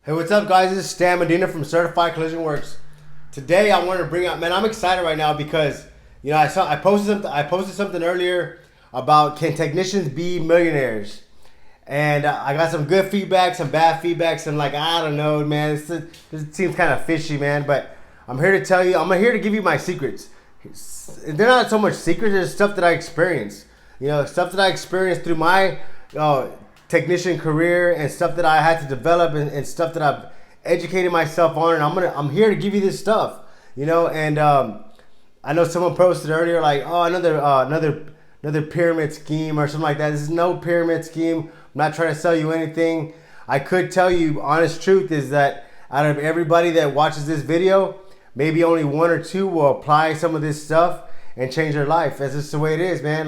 Hey, what's up, guys? This is Stan Medina from Certified Collision Works. Today, I wanted to bring up, man, I'm excited right now because I posted something earlier about can technicians be millionaires, and I got some good feedback, some bad feedback, some like I don't know, man. This seems kind of fishy, man. But I'm here to tell you, I'm here to give you my secrets. They're not so much secrets; they're stuff that I experienced. Stuff that I experienced through my uh, technician career and stuff that I had to develop and stuff that I've educated myself on. And I'm here to give you this stuff, And I know someone posted earlier like, oh, another pyramid scheme or something like that. This is no pyramid scheme. I'm not trying to sell you anything. I could tell you, honest truth is that out of everybody that watches this video, maybe only one or two will apply some of this stuff and change their life. That's just the way it is, man.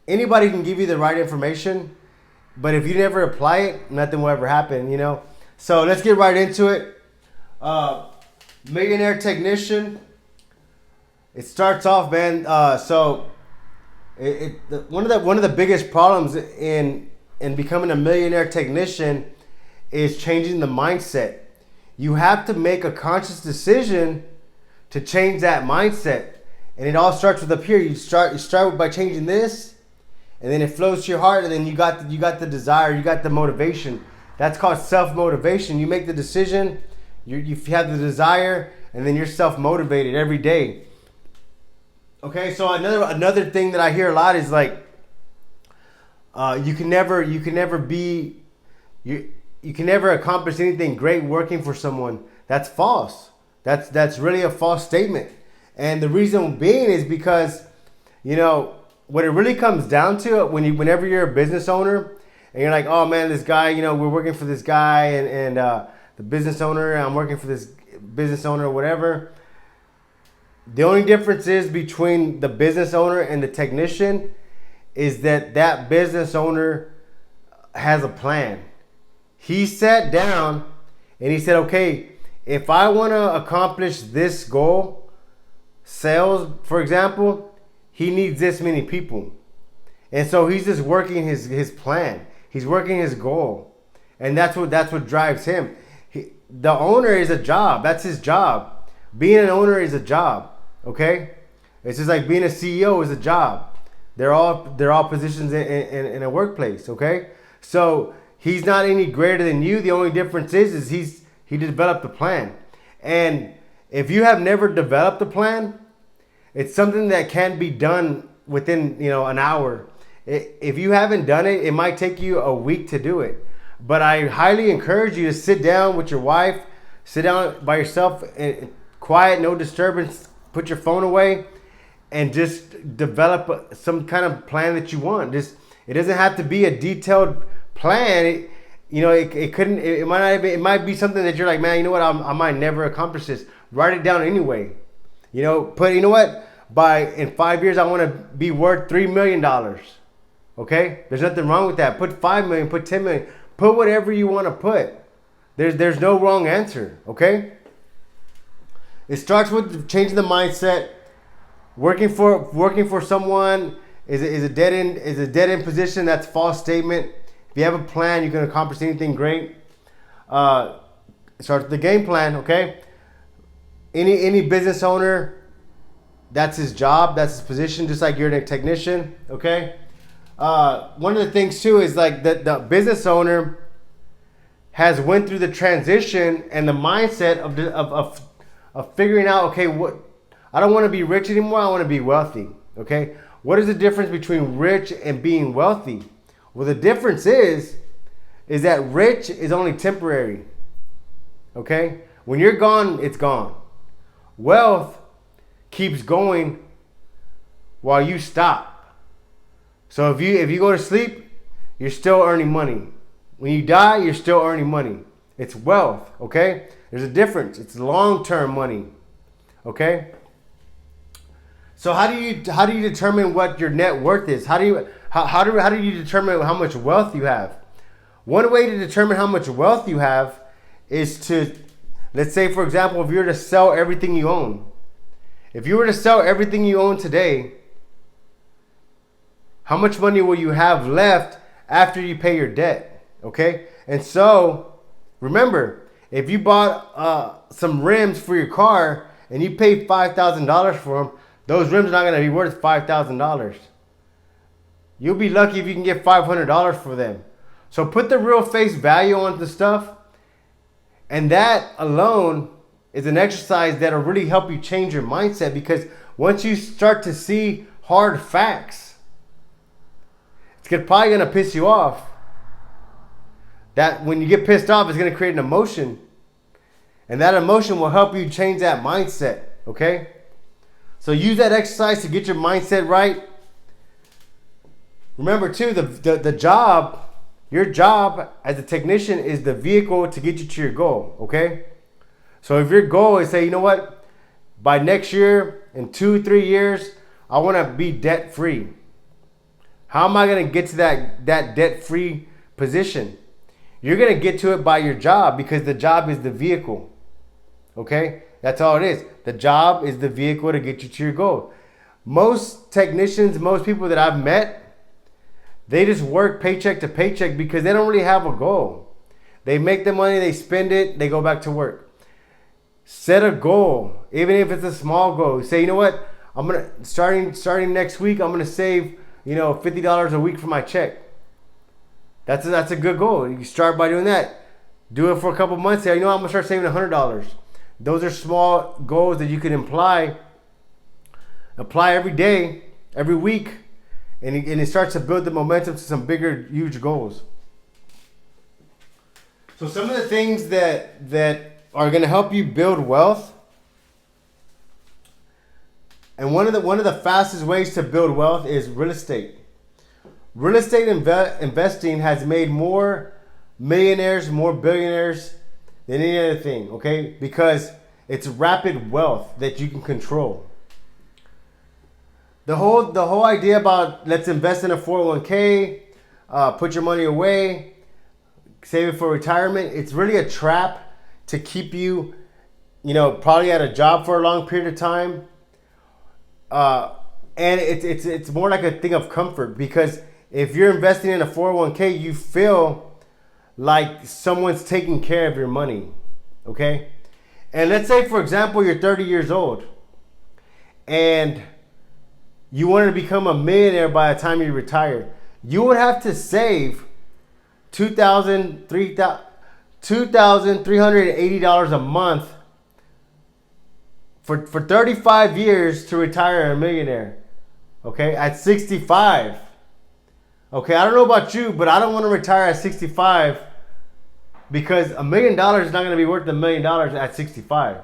Anybody can give you the right information, but if you never apply it, nothing will ever happen, So let's get right into it. Millionaire Technician. It starts off, man. One of the biggest problems in becoming a millionaire technician is changing the mindset. You have to make a conscious decision to change that mindset, and it all starts with up here. You start by changing this. And then it flows to your heart, and then you got the desire, you got the motivation. That's called self-motivation. You make the decision, you have the desire, and then you're self-motivated every day. Okay, so another thing that I hear a lot is like, you can never accomplish anything great working for someone. That's false. That's really a false statement. And the reason being is because, what it really comes down to whenever you're a business owner and you're like, oh man, this guy, we're working for this guy and the business owner, I'm working for this business owner or whatever. The only difference is between the business owner and the technician is that business owner has a plan. He sat down and he said, okay, if I want to accomplish this goal, sales, for example, he needs this many people. And so he's just working his plan. He's working his goal. And that's what drives him. The owner is a job. That's his job. Being an owner is a job. Okay? It's just like being a CEO is a job. They're all positions in a workplace. Okay? So he's not any greater than you. The only difference is he developed a plan. And if you have never developed a plan, it's something that can be done within, an hour. If you haven't done it, it might take you a week to do it. But I highly encourage you to sit down with your wife, sit down by yourself, quiet, no disturbance, put your phone away, and just develop some kind of plan that you want. It doesn't have to be a detailed plan. It might be something that you're like, man, you know what? I might never accomplish this. Write it down anyway. In 5 years, I want to be worth $3 million. Okay? There's nothing wrong with that. Put 5 million, put 10 million, put whatever you want to put. There's no wrong answer. Okay? It starts with changing the mindset. Working for someone is a dead end position. That's a false statement. If you have a plan, you can accomplish anything great. It starts with the game plan. Okay? Any business owner, that's his job, that's his position, just like you're a technician, okay? One of the things too is like the business owner has went through the transition and the mindset of figuring out, okay, what I don't want to be rich anymore, I want to be wealthy, okay? What is the difference between rich and being wealthy? Well, the difference is that rich is only temporary, okay? When you're gone, it's gone. Wealth keeps going while you stop. So if you go to sleep, you're still earning money. When you die, you're still earning money. It's wealth, okay? There's a difference. It's long-term money, okay? So how do you determine what your net worth is? How do you determine how much wealth you have? One way to determine how much wealth you have is to, let's say, for example, if you were to sell everything you own. If you were to sell everything you own today, how much money will you have left after you pay your debt? Okay? And so, remember, if you bought some rims for your car and you paid $5,000 for them, those rims are not going to be worth $5,000. You'll be lucky if you can get $500 for them. So put the real face value on the stuff. And that alone is an exercise that'll really help you change your mindset, because once you start to see hard facts, it's probably going to piss you off. That when you get pissed off, it's going to create an emotion. And that emotion will help you change that mindset, okay? So use that exercise to get your mindset right. Remember too, the job, your job as a technician is the vehicle to get you to your goal, okay? So if your goal is, say, you know what, by next year, in 2-3 years, I want to be debt free. How am I going to get to that debt free position? You're going to get to it by your job, because the job is the vehicle. Okay? That's all it is. The job is the vehicle to get you to your goal. Most technicians, most people that I've met, they just work paycheck to paycheck because they don't really have a goal. They make the money, they spend it, they go back to work. Set a goal, even if it's a small goal. Say, you know what? I'm gonna starting next week, I'm gonna save, $50 a week for my check. That's a good goal. You start by doing that. Do it for a couple months. Say, I'm gonna start saving $100. Those are small goals that you can apply every day, every week, and it starts to build the momentum to some bigger, huge goals. So some of the things that are going to help you build wealth, and one of the fastest ways to build wealth is real estate. Real estate investing has made more millionaires, more billionaires than any other thing, okay? Because it's rapid wealth that you can control. The whole idea about let's invest in a 401k, put your money away, save it for retirement, it's really a trap to keep you, probably at a job for a long period of time. And it's more like a thing of comfort, because if you're investing in a 401k, you feel like someone's taking care of your money, okay? And let's say, for example, you're 30 years old and you wanted to become a millionaire by the time you retire. You would have to save $2,380 a month for 35 years to retire a millionaire, okay, at 65. Okay, I don't know about you, but I don't want to retire at 65, because $1 million is not going to be worth $1 million at 65.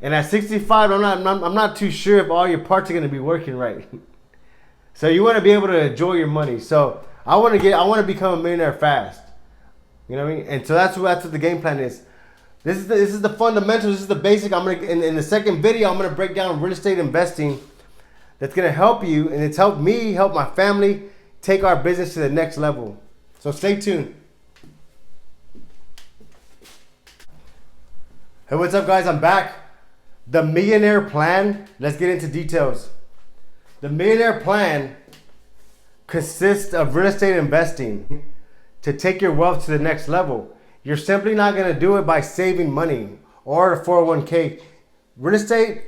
And at 65, I'm not too sure if all your parts are going to be working right. So you want to be able to enjoy your money. So I want to become a millionaire fast. You know what I mean? And so that's what the game plan is. This is the fundamentals. This is the basic. In the second video, I'm gonna break down real estate investing. That's gonna help you, and it's helped me, help my family take our business to the next level. So stay tuned. Hey, what's up, guys? I'm back. The Millionaire Plan. Let's get into details. The Millionaire Plan consists of real estate investing to take your wealth to the next level. You're simply not going to do it by saving money or a 401k. Real estate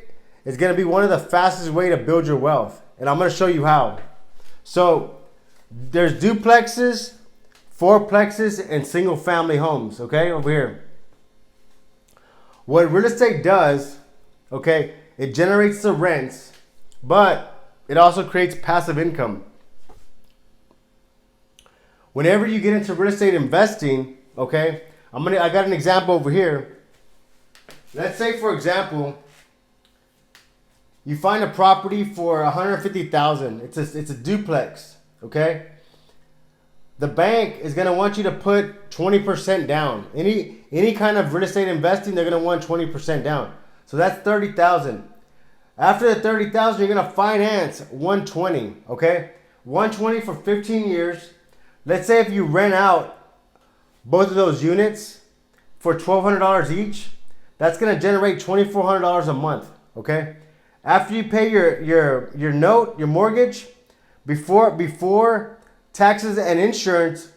is going to be one of the fastest way to build your wealth, and I'm going to show you how. So there's duplexes, fourplexes, and single family homes, okay, over here. What real estate does, okay, it generates the rents, but it also creates passive income. Whenever you get into real estate investing, okay, I got an example over here. Let's say, for example, you find a property for $150,000. It's a duplex, okay? The bank is gonna want you to put 20% down. Any kind of real estate investing, they're gonna want 20% down. So that's $30,000. After the $30,000, you're gonna finance $120,000, okay? $120,000 for 15 years. Let's say if you rent out both of those units for $1,200 each, that's gonna generate $2,400 a month, okay? After you pay your note, your mortgage, before taxes and insurance,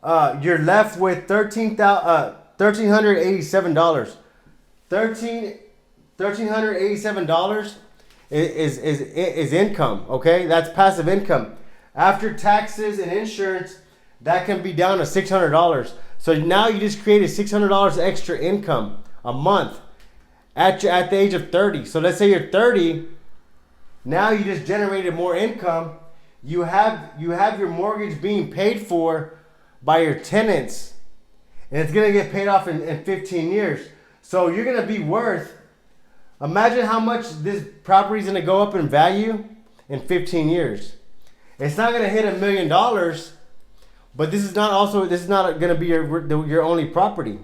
you're left with $1,387. $1,387 is income. Okay, that's passive income. After taxes and insurance, that can be down to $600. So now you just created $600 extra income a month at the age of 30. So let's say you're 30. Now you just generated more income. You have your mortgage being paid for by your tenants, and it's gonna get paid off in 15 years. So you're gonna be worth. Imagine how much this property is gonna go up in value in 15 years. It's not gonna hit $1 million, but this is not gonna be your only property.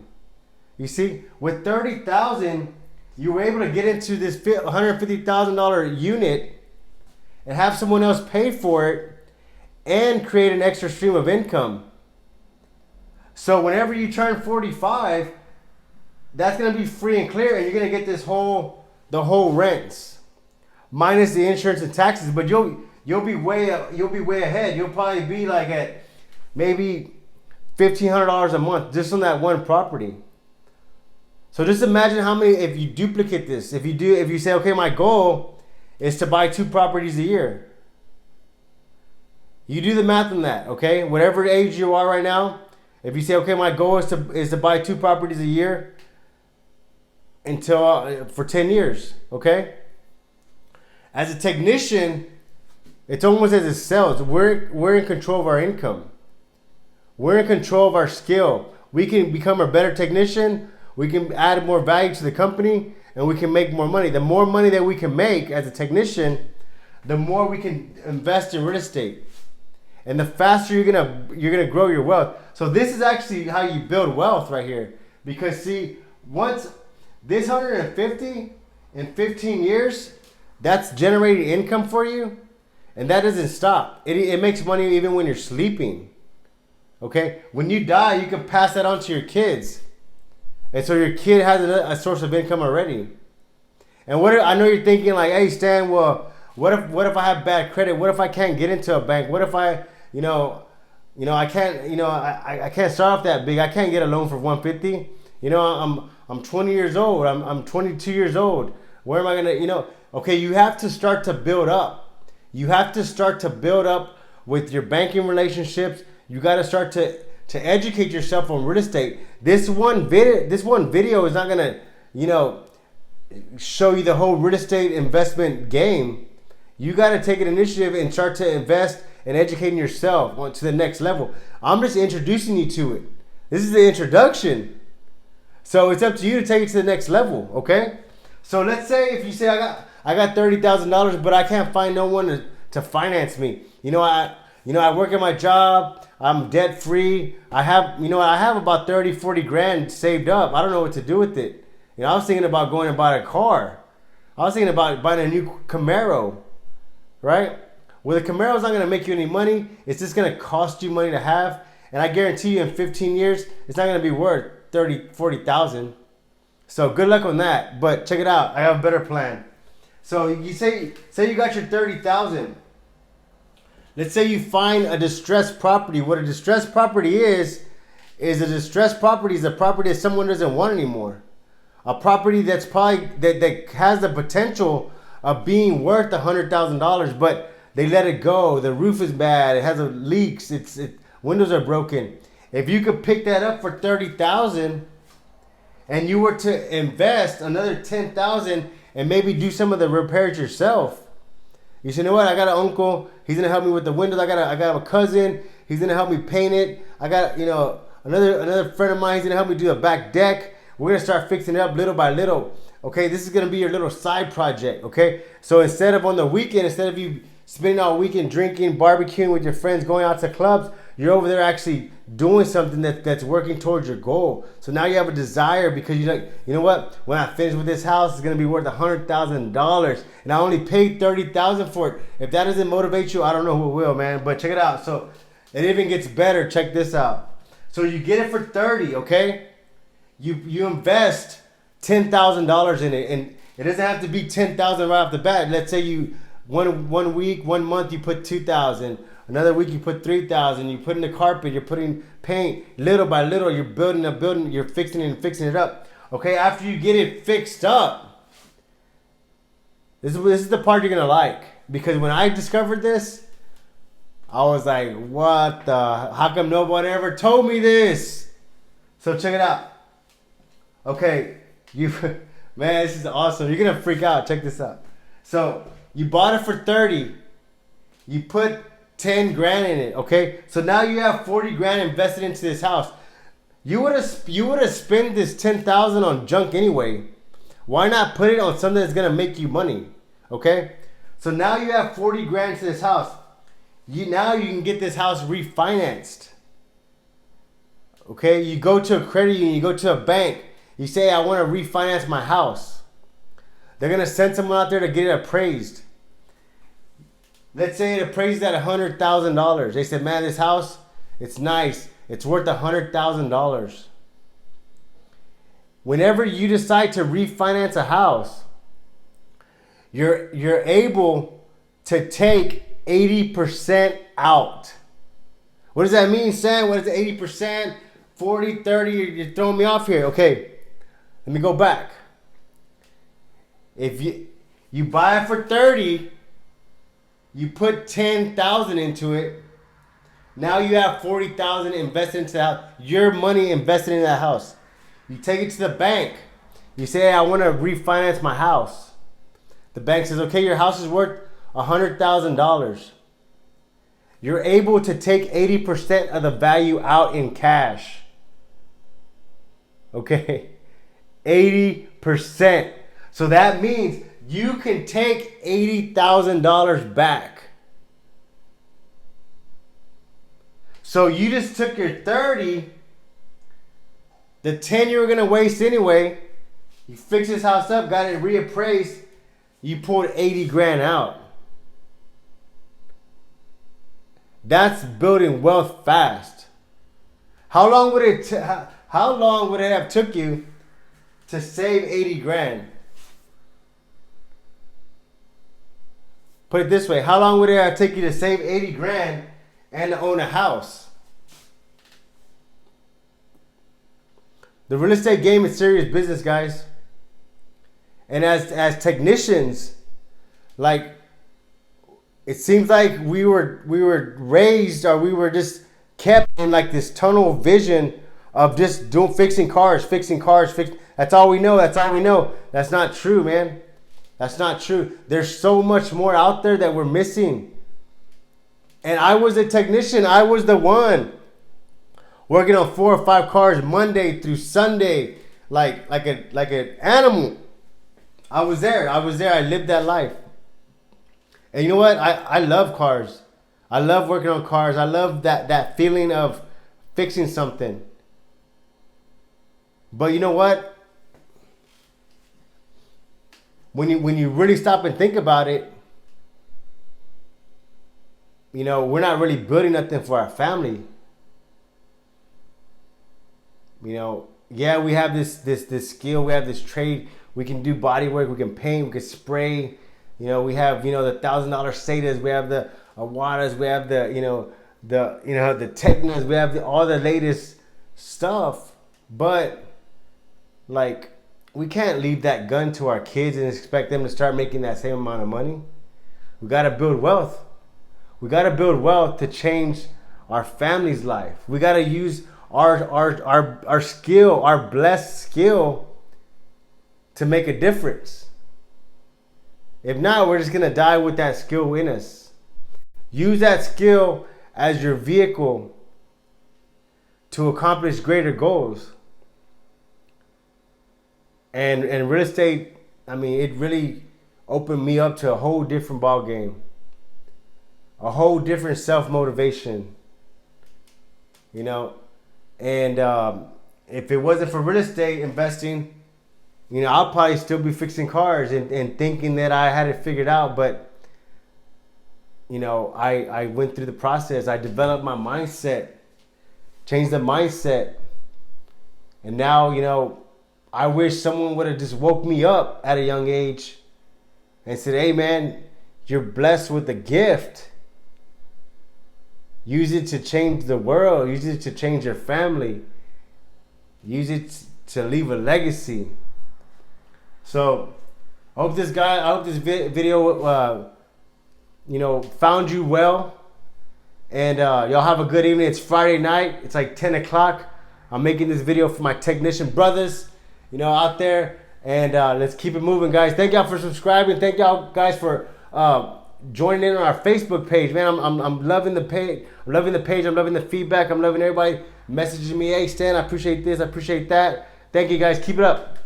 You see, with 30,000, you were able to get into this $150,000 unit and have someone else pay for it and create an extra stream of income. So whenever you turn 45, that's gonna be free and clear, and you're gonna get the whole rents minus the insurance and taxes. But you'll be way ahead. You'll probably be like at maybe $1,500 a month just on that one property. So just imagine how many, if you duplicate this, if you say, okay, my goal is to buy 2 properties a year. You do the math on that, okay? Whatever age you are right now, if you say, okay, my goal is to buy 2 properties a year until for 10 years, okay? As a technician, it's almost as a sales. We're in control of our income. We're in control of our skill. We can become a better technician. We can add more value to the company, and we can make more money. The more money that we can make as a technician, the more we can invest in real estate, and the faster you're gonna grow your wealth. So this is actually how you build wealth right here. Because see, once this 150 in 15 years, that's generating income for you, and that doesn't stop. It makes money even when you're sleeping. Okay, when you die, you can pass that on to your kids. And so your kid has a source of income already. And I know you're thinking like, hey Stan, well, what if I have bad credit? What if I can't get into a bank? What if I can't start off that big. I can't get a loan for 150. I'm 20 years old. I'm 22 years old. Where am I gonna, okay, you have to start to build up. You have to start to build up with your banking relationships. You got to start to educate yourself on real estate. This one video is not gonna, show you the whole real estate investment game. You got to take an initiative and start to invest and educating yourself to the next level. I'm just introducing you to it. This is the introduction. So it's up to you to take it to the next level, okay? So let's say if you say I got $30,000, but I can't find no one to finance me. I work at my job. I'm debt free. I have about 30, 40 grand saved up. I don't know what to do with it. I was thinking about going and buying a car. I was thinking about buying a new Camaro, right? Well, the Camaro's not going to make you any money. It's just going to cost you money to have. And I guarantee you in 15 years, it's not going to be worth 30, 40,000. So good luck on that. But check it out. I have a better plan. So you say you got your 30,000. Let's say you find a distressed property. What a distressed property is a distressed property is a property that someone doesn't want anymore. A property that's probably that has the potential of being worth $100,000, but they let it go. The roof is bad. It has leaks. Windows are broken. If you could pick that up for 30,000, and you were to invest another 10,000 and maybe do some of the repairs yourself. You say, you know what? I got an uncle. He's gonna help me with the windows. I got a cousin. He's gonna help me paint it. I got another friend of mine. He's gonna help me do a back deck. We're gonna start fixing it up little by little. Okay, this is gonna be your little side project. Okay, so instead of on the weekend, instead of you spending all weekend drinking, barbecuing with your friends, going out to clubs, you're over there actually doing something that's working towards your goal. So now you have a desire because you're like, you know what? When I finish with this house, it's gonna be worth $100,000, and I only paid $30,000 for it. If that doesn't motivate you, I don't know who will, man. But check it out. So it even gets better. Check this out. So you get it for 30, okay? You invest $10,000 in it, and it doesn't have to be $10,000 right off the bat. Let's say you one week, 1 month you put $2,000. Another week you put 3,000. You put in the carpet. You're putting paint. Little by little, you're building a building. You're fixing it and fixing it up. Okay, after you get it fixed up, this is the part you're gonna like, because when I discovered this, I was like, what the? How come no one ever told me this? So check it out. Okay, man, this is awesome. You're gonna freak out. Check this out. So you bought it for 30. You put 10 grand in it. Okay, so now you have 40 grand invested into this house. You would have spent this 10,000 on junk anyway. Why not put it on something that's gonna make you money? Okay, so now you have 40 grand to this house. Now you can get this house refinanced. Okay, you go to a credit union, you go to a bank, you say, I want to refinance my house. They're gonna send someone out there to get it appraised. Let's say it appraised at $100,000. They said, man, this house, it's nice. It's worth $100,000. Whenever you decide to refinance a house, you're able to take 80% out. What does that mean, Sam? What is it, 80%? 40, 30? You're throwing me off here. Okay, let me go back. If you buy it for 30, you put 10,000 into it. Now you have 40,000 invested into that. Your money invested in that house. You take it to the bank. You say, hey, I want to refinance my house. The bank says, okay, your house is worth $100,000. You're able to take 80% of the value out in cash. Okay, 80%. So that means you can take $80,000 back. So you just took your 30, the 10 you were gonna waste anyway. You fixed this house up, got it reappraised. You pulled 80 grand out. That's building wealth fast. How long would it have took you to save 80 grand? Put it this way, how long would it have taken you to save 80 grand and to own a house? The real estate game is serious business, guys. And as technicians, like, it seems like we were raised, or we were just kept in like this tunnel vision of just fixing cars. That's all we know. That's not true, man. That's not true. There's so much more out there that we're missing. And I was a technician. I was the one working on 4 or 5 cars Monday through Sunday, like an animal. I was there. I lived that life. And you know what? I love cars. I love working on cars. I love that feeling of fixing something. But you know what? When you really stop and think about it, you know, we're not really building nothing for our family. You know, yeah, we have this skill, we have this trade. We can do body work, we can paint, we can spray. You know, we have, you know, the $1,000 Setas, we have the Awadas, we have the Technas, we have all the latest stuff. But like, we can't leave that gun to our kids and expect them to start making that same amount of money. We got to build wealth. We got to build wealth to change our family's life. We got to use our skill, our blessed skill, to make a difference. If not, we're just going to die with that skill in us. Use that skill as your vehicle to accomplish greater goals. And real estate, I mean, it really opened me up to a whole different ball game. A whole different self-motivation. You know, and if it wasn't for real estate investing, you know, I'll probably still be fixing cars and thinking that I had it figured out. But, you know, I went through the process. I developed my mindset, changed the mindset. And now, you know, I wish someone would have just woke me up at a young age and said, hey, man, you're blessed with a gift. Use it to change the world. Use it to change your family. Use it to leave a legacy. So, I hope this video, found you well. And y'all have a good evening. It's Friday night. It's like 10 o'clock. I'm making this video for my technician brothers, out there. And let's keep it moving, guys. Thank y'all for subscribing. Thank y'all guys for joining in on our Facebook page, man. I'm loving the page. I'm loving the page. I'm loving the feedback. I'm loving everybody messaging me. Hey, Stan, I appreciate this. I appreciate that. Thank you, guys. Keep it up.